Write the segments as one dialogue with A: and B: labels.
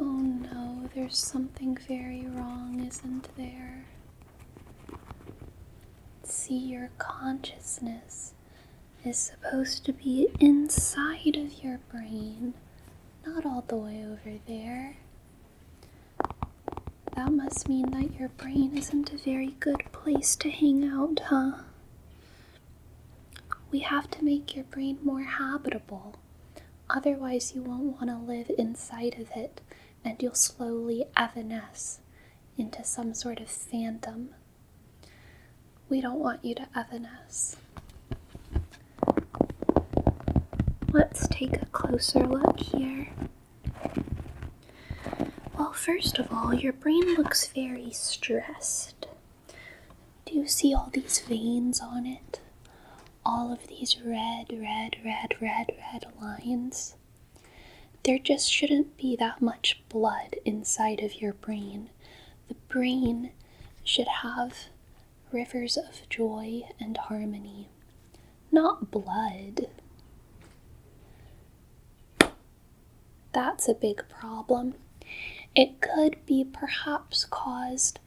A: Oh no, there's something very wrong, isn't there? See, your consciousness is supposed to be inside of your brain, not all the way over there. That must mean that your brain isn't a very good place to hang out, huh? We have to make your brain more habitable. Otherwise, you won't want to live inside of it, and you'll slowly evanesce into some sort of phantom. We don't want you to evanesce. Let's take a closer look here. Well, first of all, your brain looks very stressed. Do you see all these veins on it? All of these red lines. There just shouldn't be that much blood inside of your brain. The brain should have rivers of joy and harmony, not blood. That's a big problem. It could be perhaps caused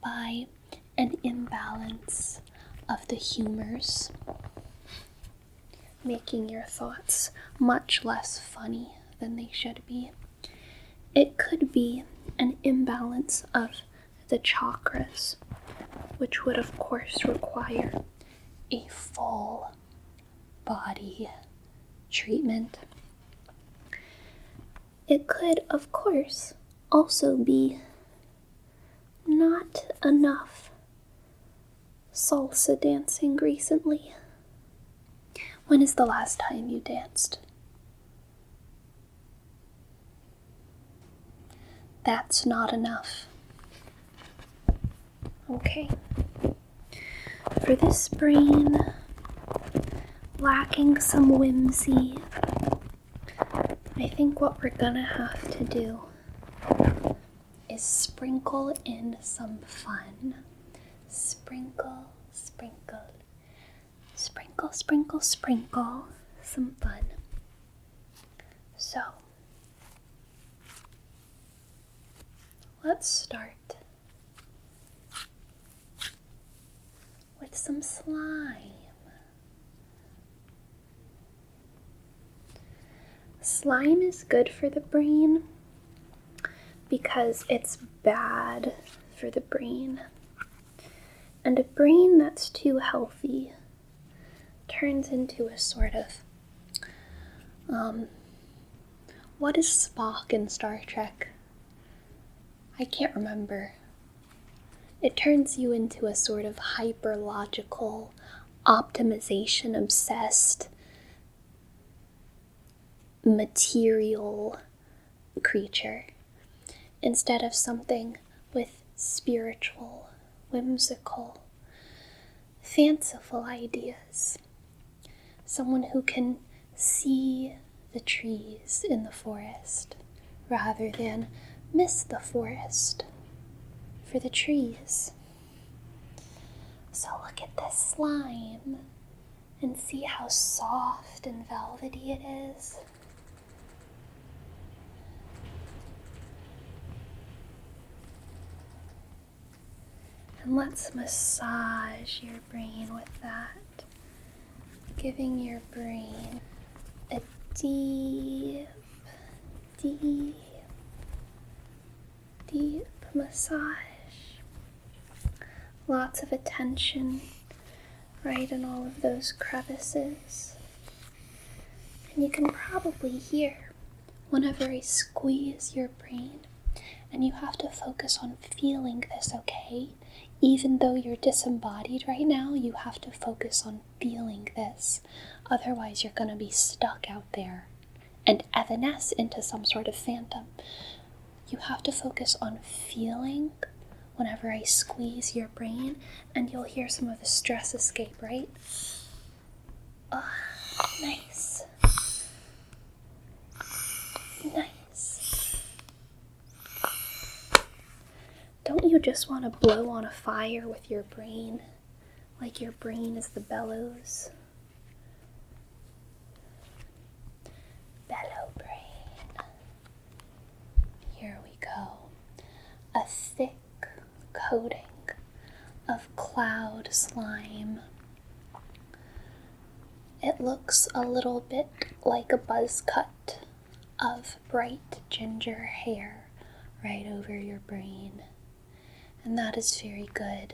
A: by an imbalance of the humors, making your thoughts much less funny than they should be. It could be an imbalance of the chakras, which would of course require a full body treatment. It could of course also be not enough salsa dancing recently. When is the last time you danced? That's not enough. Okay. For this brain lacking some whimsy, I think what we're gonna have to do is sprinkle in some fun. Sprinkle, sprinkle, sprinkle, sprinkle, sprinkle, some fun. So, let's start with some slime. Slime is good for the brain because it's bad for the brain. And a brain that's too healthy turns into a sort of, what is Spock in Star Trek? I can't remember. It turns you into a sort of hyper-logical, optimization-obsessed, material creature, instead of something with spiritual, whimsical, fanciful ideas. Someone who can see the trees in the forest rather than miss the forest for the trees. So look at this slime and see how soft and velvety it is. And let's massage your brain with that, giving your brain a deep massage. Lots of attention right in all of those crevices. And you can probably hear whenever I squeeze your brain, and you have to focus on feeling this, okay? Even though you're disembodied right now, you have to focus on feeling this. Otherwise, you're going to be stuck out there and evanesce into some sort of phantom. You have to focus on feeling whenever I squeeze your brain, and you'll hear some of the stress escape, right? Oh, nice. Nice. Don't you just want to blow on a fire with your brain? Like your brain is the bellows? Bellow brain. Here coating of cloud slime. It looks a little bit like a buzz cut of bright ginger hair right over your brain. And that is very good.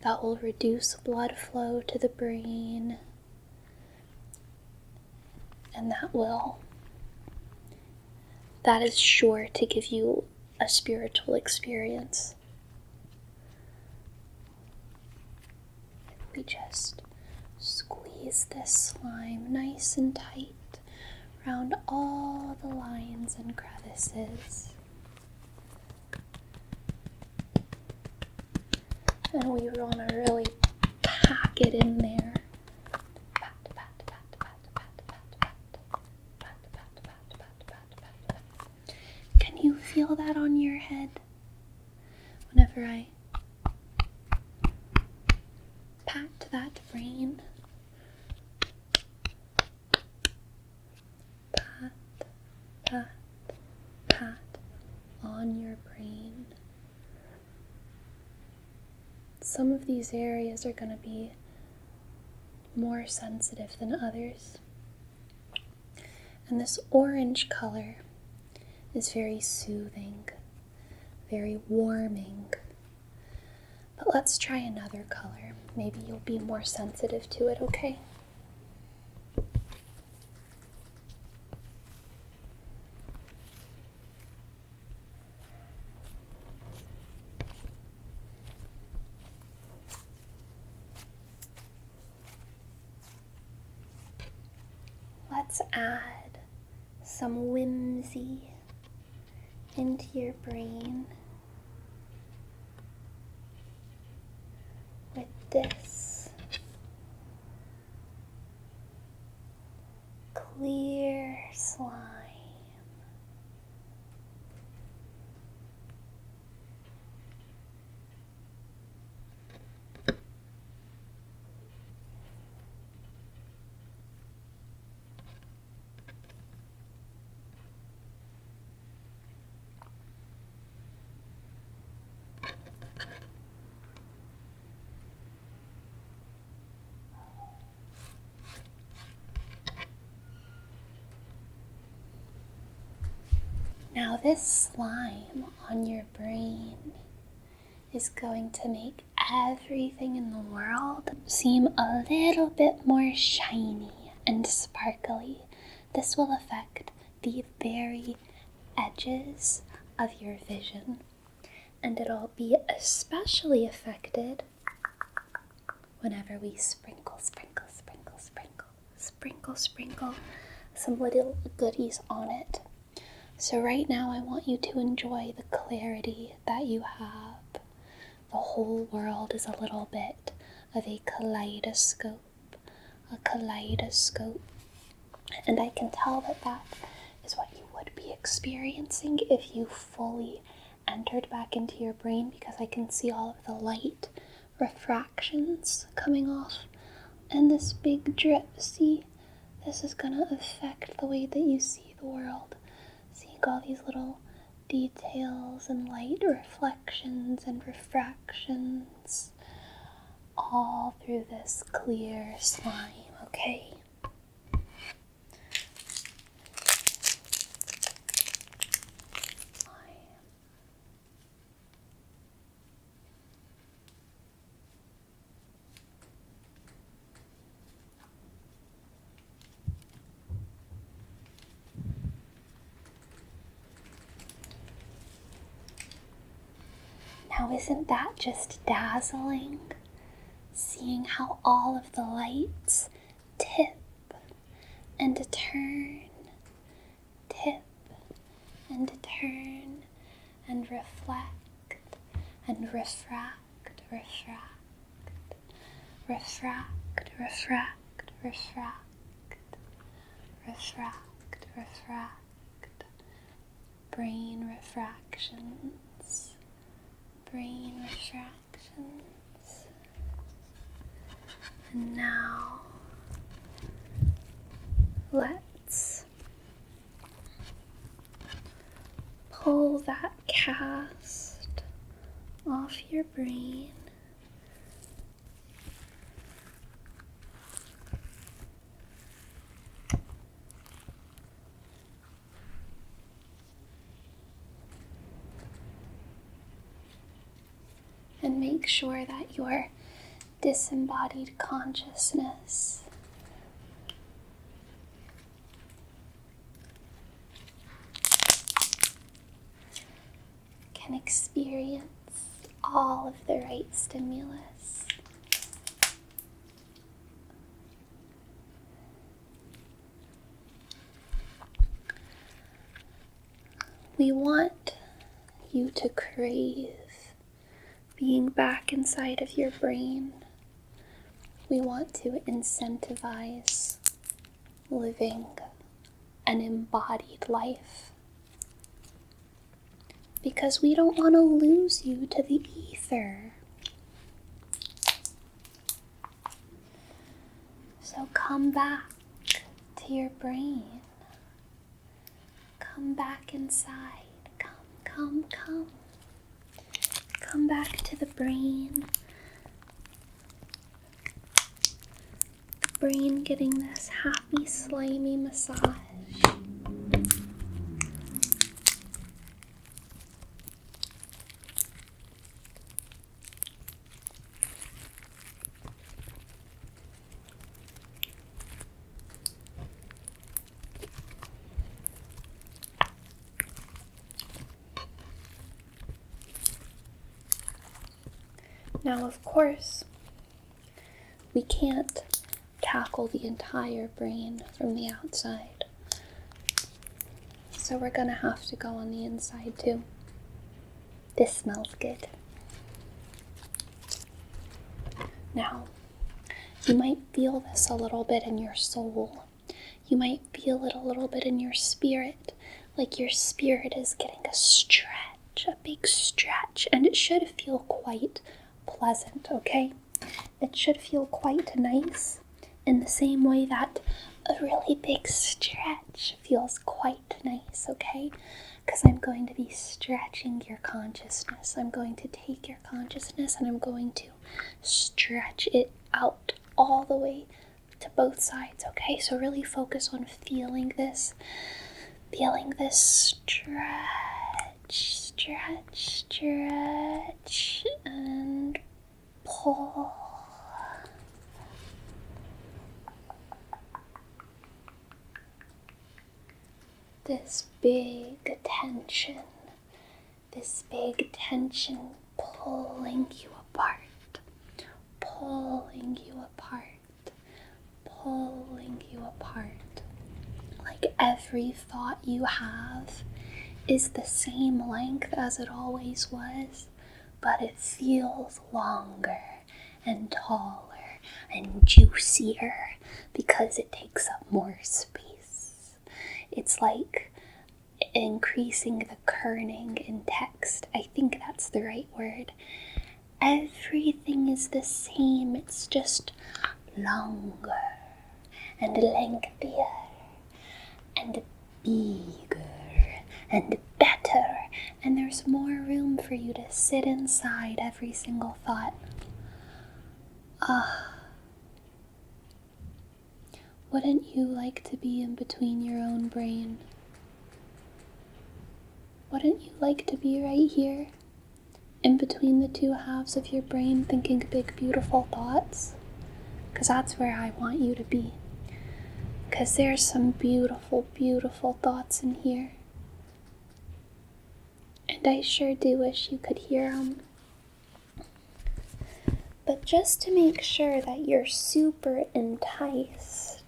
A: That will reduce blood flow to the brain. And that is sure to give you a spiritual experience. We just squeeze this slime nice and tight around all the lines and crevices. And we want to really pack it in there. Pat, pat, pat, pat, pat, pat, pat. Pat, pat, pat, pat, pat, pat. Can you feel that on your head? Whenever I pat that brain. Pat, pat, pat on your brain. Some of these areas are going to be more sensitive than others. And this orange color is very soothing, very warming. But let's try another color. Maybe you'll be more sensitive to it, okay? Let's add some whimsy into your brain with this clear slime. Now this slime on your brain is going to make everything in the world seem a little bit more shiny and sparkly. This will affect the very edges of your vision, and it'll be especially affected whenever we sprinkle some little goodies on it. So right now I want you to enjoy the clarity that you have. The whole world is a little bit of a kaleidoscope. And I can tell that that is what you would be experiencing if you fully entered back into your brain, because I can see all of the light refractions coming off and this big drip. See, this is gonna affect the way that you see the world. Seeing all these little details and light reflections and refractions all through this clear slime, okay? Now, isn't that just dazzling? Seeing how all of the lights tip and turn, tip and turn, and reflect and refract, refract, brain refractions. And now let's pull that cast off your brain. And make sure that your disembodied consciousness can experience all of the right stimulus. We want you to crave being back inside of your brain. We want to incentivize living an embodied life, because we don't want to lose you to the ether. So come back to your brain. Come back inside. Come. Come back to the brain. The brain getting this happy, slimy massage. Now, of course, we can't tackle the entire brain from the outside. So we're gonna have to go on the inside too. This smells good. Now, you might feel this a little bit in your soul. You might feel it a little bit in your spirit, like your spirit is getting a stretch, a big stretch, and it should feel quite pleasant, okay? It should feel quite nice in the same way that a really big stretch feels quite nice, okay? Because I'm going to be stretching your consciousness. I'm going to take your consciousness and I'm going to stretch it out all the way to both sides, okay? So really focus on feeling this stretch, and pull. This big tension pulling you apart, pulling you apart. Like every thought you have is the same length as it always was, but it feels longer and taller and juicier because it takes up more space. It's like increasing the kerning in text. I think that's the right word. Everything is the same, it's just longer and lengthier and bigger and better, and there's more room for you to sit inside every single thought. Wouldn't you like to be in between your own brain? Wouldn't you like to be right here, in between the two halves of your brain, thinking big, beautiful thoughts? Because that's where I want you to be. Because there's some beautiful, beautiful thoughts in here. And I sure do wish you could hear them. But just to make sure that you're super enticed,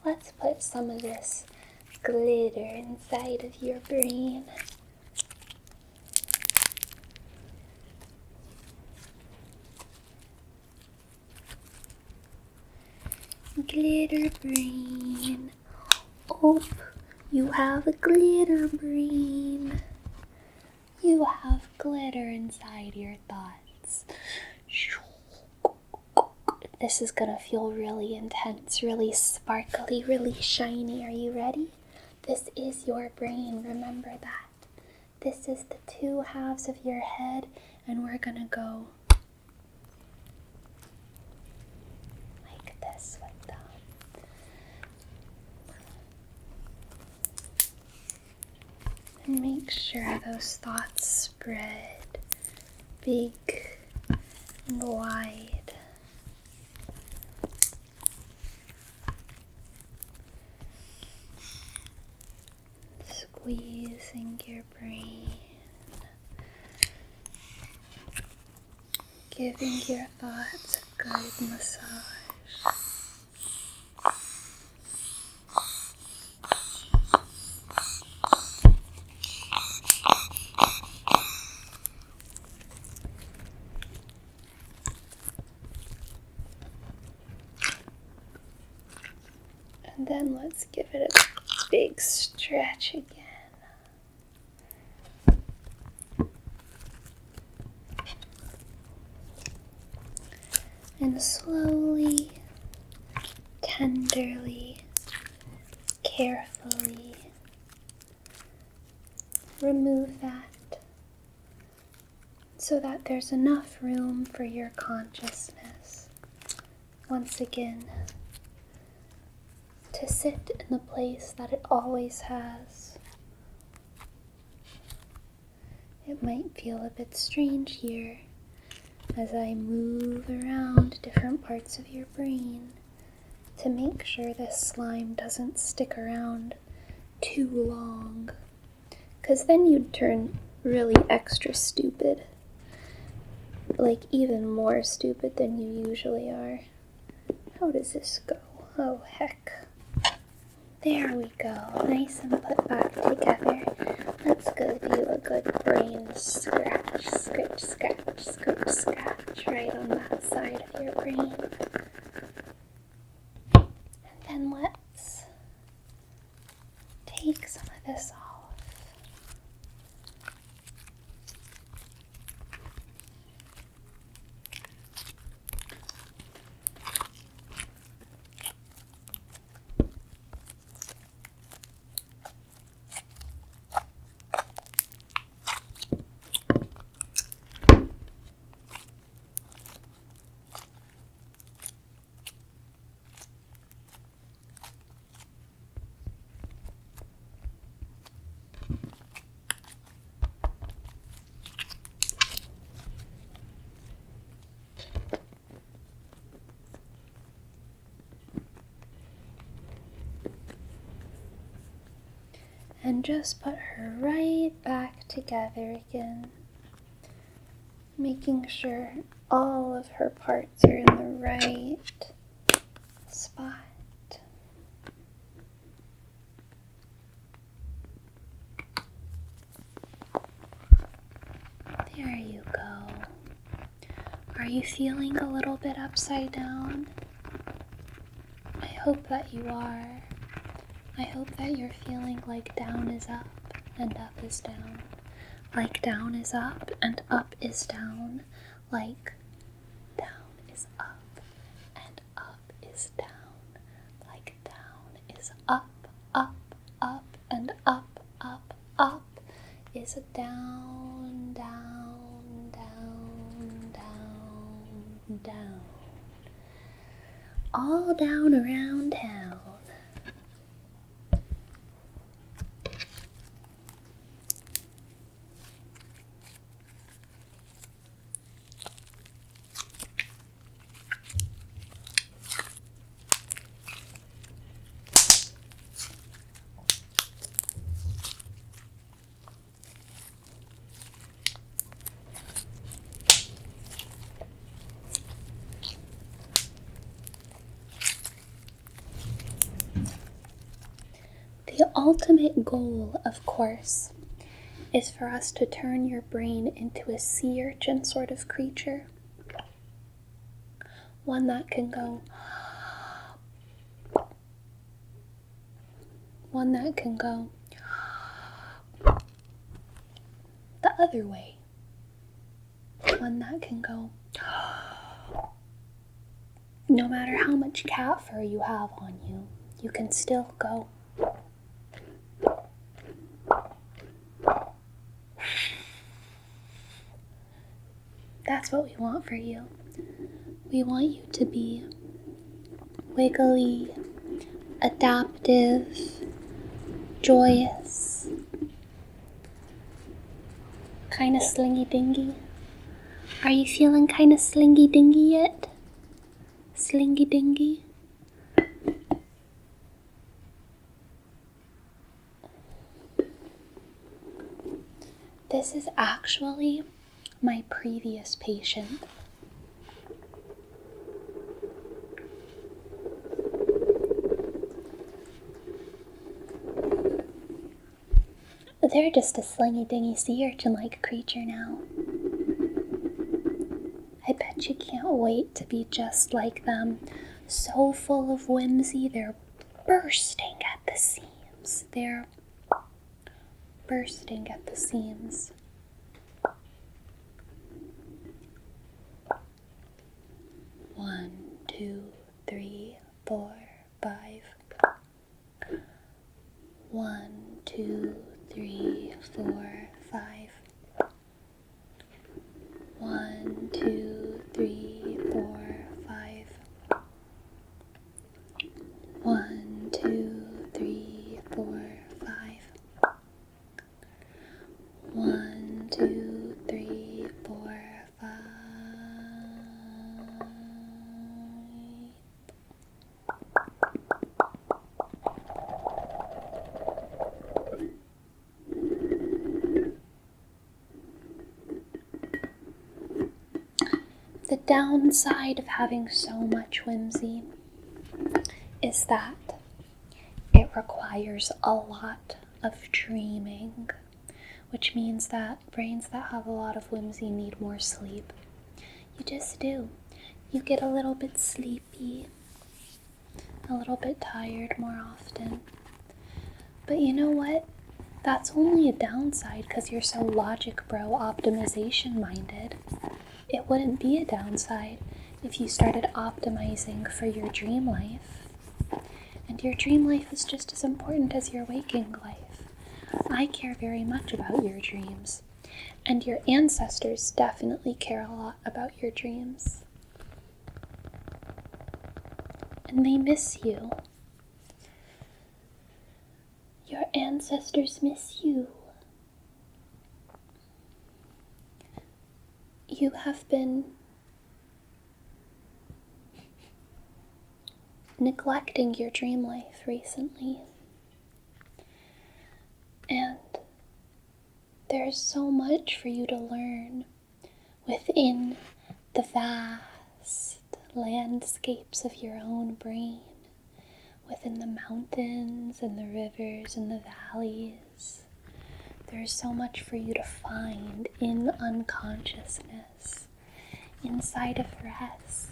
A: let's put some of this glitter inside of your brain. Glitter brain. Oh, you have a glitter brain. You have glitter inside your thoughts. This is gonna feel really intense, really sparkly, really shiny. Are you ready? This is your brain, remember that. This is the two halves of your head, and we're gonna go like this with them. And make sure those thoughts spread big and wide. Squeezing your brain, giving your thoughts a good massage. And then let's give it a big stretch again. And slowly, tenderly, carefully remove that so that there's enough room for your consciousness once again to sit in the place that it always has. It might feel a bit strange here as I move around different parts of your brain to make sure this slime doesn't stick around too long, because then you'd turn really extra stupid, like even more stupid than you usually are. How does this go? Oh heck. There we go, nice and put back together. Let's go do a good brain scratch, scratch, scratch, scratch, scratch right on that side of your brain. And then let's take some of this off. And just put her right back together again, making sure all of her parts are in the right spot. There you go. Are you feeling a little bit upside down? I hope that you are. I hope that you're feeling like down is up and up is down. Like down is up and up is down. Like down is up and up is down. Like down is up, up, up, and up, up, up is a down, down, down, down, down. All down around town. The ultimate goal, of course, is for us to turn your brain into a sea urchin sort of creature. One that can go, one that can go the other way, one that can go No matter how much cat fur you have on you, you can still go. That's what we want for you. We want you to be wiggly, adaptive, joyous, kind of slingy dingy. Are you feeling kind of slingy dingy yet? Slingy dingy? This is actually my previous patient. They're just a slingy dingy sea urchin like creature now. I bet you can't wait to be just like them. So full of whimsy, they're bursting at the seams. They're bursting at the seams. One, two, three, 4, 5. 1, 2, 3, 4, 5. 1, 2, 3, 4, 5. 1, 2, 3, 4, 5. 1, 2, 3, 4, 5. The downside of having so much whimsy is that it requires a lot of dreaming, which means that brains that have a lot of whimsy need more sleep. You just do. You get a little bit sleepy, a little bit tired more often. But you know what? That's only a downside because you're so logic bro optimization minded. It wouldn't be a downside if you started optimizing for your dream life. And your dream life is just as important as your waking life. I care very much about your dreams. And your ancestors definitely care a lot about your dreams. And they miss you. Your ancestors miss you. You have been neglecting your dream life recently. And there's so much for you to learn within the vast landscapes of your own brain, within the mountains and the rivers and the valleys. There's so much for you to find in unconsciousness, inside of rest.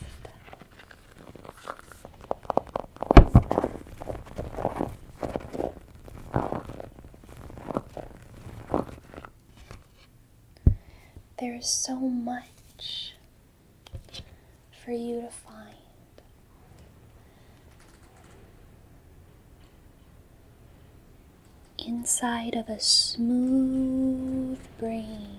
A: There's so much for you to find. Inside of a smooth brain.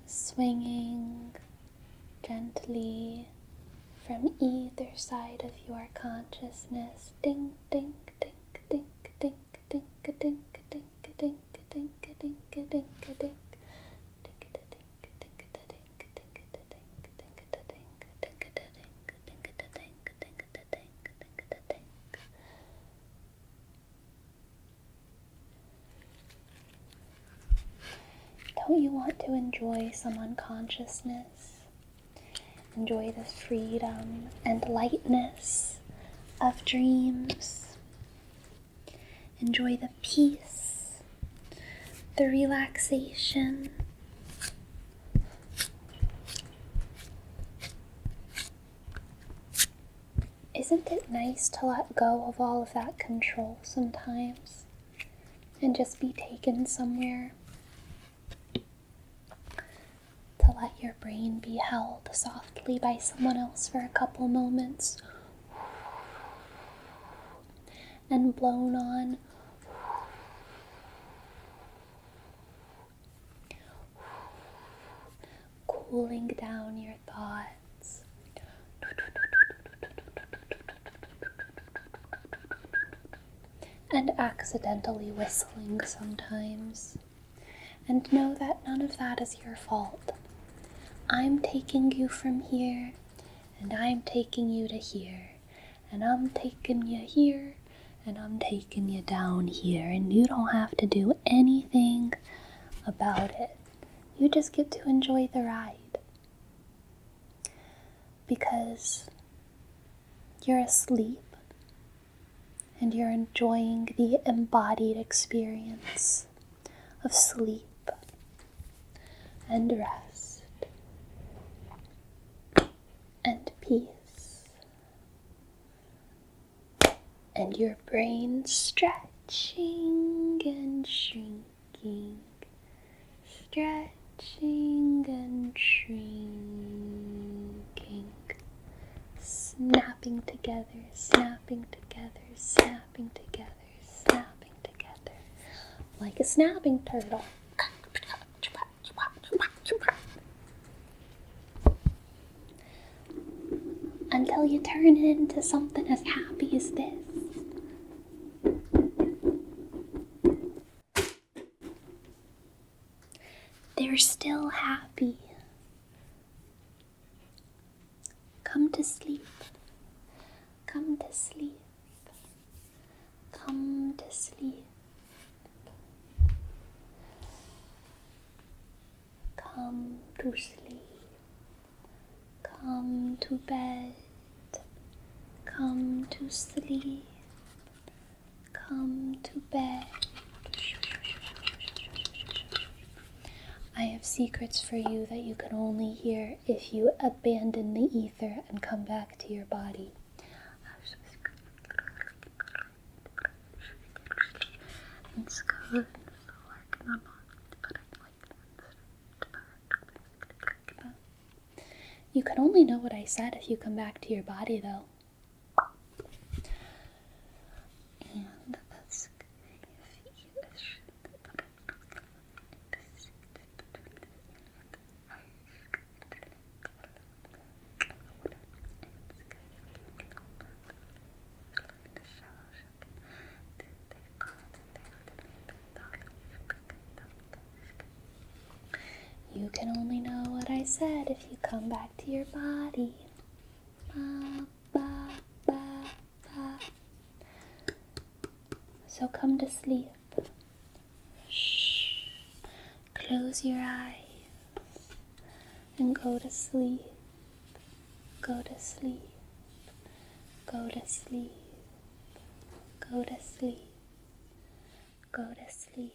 A: Swinging gently from either side of your consciousness. Ding, ding, ding, ding, ding, ding, ding, ding, ding, ding, ding, ding, ding, ding. Don't you want to enjoy some unconsciousness? Enjoy the freedom and lightness of dreams. Enjoy the peace, the relaxation. Isn't it nice to let go of all of that control sometimes and just be taken somewhere? To let your brain be held softly by someone else for a couple moments and blown on. Cooling down your thoughts. And accidentally whistling sometimes. And know that none of that is your fault. I'm taking you from here, and I'm taking you to here, and I'm taking you here, and I'm taking you down here, and you don't have to do anything about it. You just get to enjoy the ride. Because you're asleep, and you're enjoying the embodied experience of sleep and rest and peace, and your brain stretching and shrinking, stretching and shrinking, snapping together, snapping together, snapping together, snapping together, like a snapping turtle. Until you turn it into something as happy as this. They're still happy. Come to sleep. Come to sleep. Come to sleep. Come to sleep. Come to bed. Come to sleep. Come to bed. I have secrets for you that you can only hear if you abandon the ether and come back to your body. It's good. You can only know what I said if you come back to your body, though. And that's you can only know what I said if you come back to your body. Ba, ba, ba, ba. So come to sleep. Shh. Close your eyes and go to sleep. Go to sleep. Go to sleep. Go to sleep. Go to sleep.